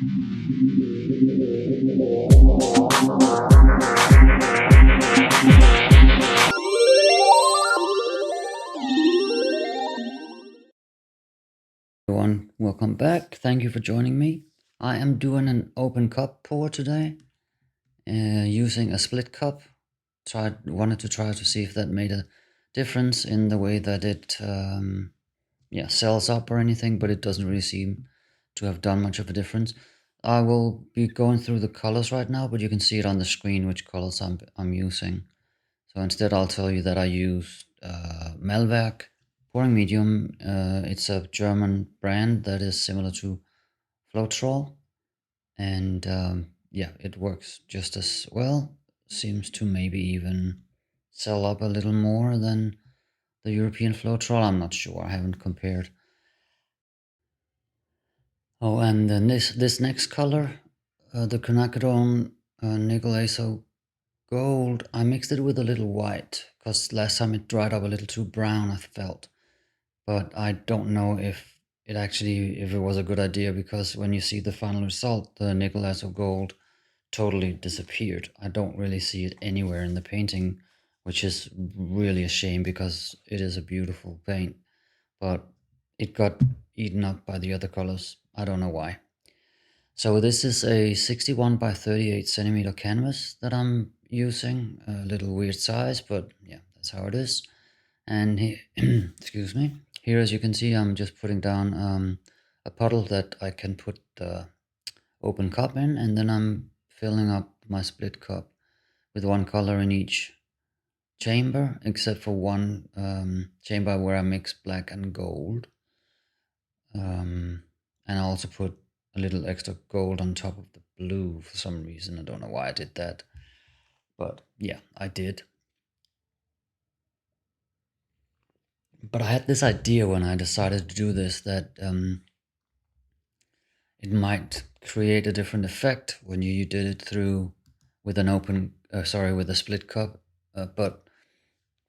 Everyone, welcome back. Thank you for joining me. I am doing an open cup pour today using a split cup. Wanted to try to see if that made a difference in the way that it sells up or anything, but it doesn't really seem to have done much of a difference. I will be going through the colors right now, but you can see it on the screen which colors I'm using. So instead I'll tell you that I use Malverk pouring medium. It's a German brand that is similar to Floatrol, and yeah, it works just as well. Seems to maybe even sell up a little more than the European Floatrol. I'm not sure. I haven't compared. Oh, and then this next color, the Quinacridone Nickel Azo Gold, I mixed it with a little white because last time it dried up a little too brown, I felt. But I don't know if it was a good idea, because when you see the final result, the Nickel Azo Gold totally disappeared. I don't really see it anywhere in the painting, which is really a shame because it is a beautiful paint. But it got eaten up by the other colors. I don't know why. So this is a 61 by 38 centimeter canvas that I'm using. A little weird size, but yeah, that's how it is. And excuse me. Here, as you can see, I'm just putting down a puddle that I can put the open cup in, and then I'm filling up my split cup with one color in each chamber, except for one chamber where I mix black and gold. And I also put a little extra gold on top of the blue for some reason. I don't know why I did that, but yeah, I did. But I had this idea when I decided to do this that it might create a different effect when you did it through with an with a split cup. But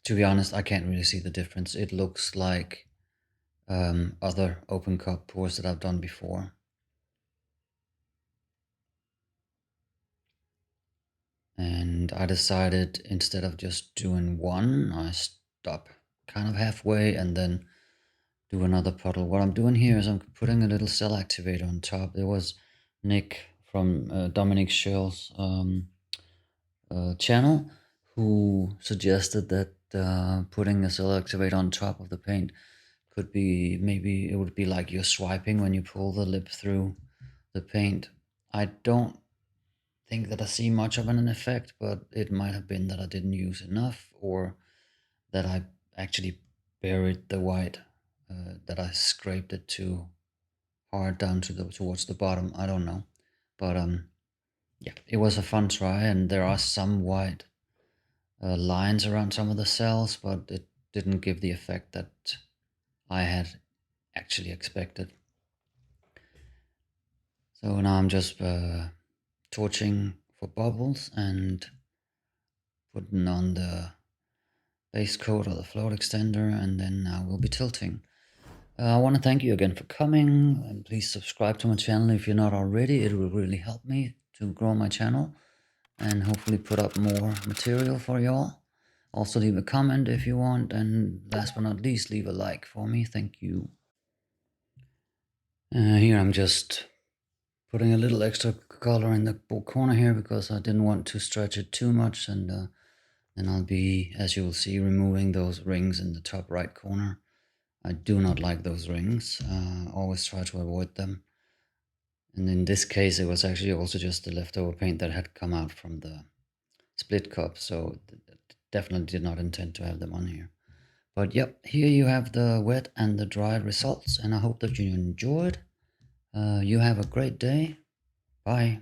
to be honest, I can't really see the difference. It looks like other open cup pours that I've done before. And I decided, instead of just doing one, I stop kind of halfway and then do another puddle. What I'm doing here is I'm putting a little cell activator on top. There was Nick from Dominic Schell's channel who suggested that putting a cell activator on top of the paint could be, maybe it would be like you're swiping when you pull the lip through the paint. I don't think that I see much of an effect, but it might have been that I didn't use enough, or that I actually buried the white, that I scraped it too hard down towards the bottom. I don't know, but yeah, it was a fun try, and there are some white lines around some of the cells, but it didn't give the effect that I had actually expected. So now I'm just torching for bubbles and putting on the base coat or the float extender, and then now we'll be tilting. I want to thank you again for coming, and please subscribe to my channel if you're not already. It will really help me to grow my channel and hopefully put up more material for y'all. Also leave a comment if you want, and last but not least, leave a like for me. Thank you. Here I'm just putting a little extra color in the corner here because I didn't want to stretch it too much, and then I'll be, as you will see, removing those rings in the top right corner. I do not like those rings. Always try to avoid them. And in this case, it was actually also just the leftover paint that had come out from the split cup, so definitely did not intend to have them on here. But yep, here you have the wet and the dried results, and I hope that you enjoyed. You have a great day. Bye.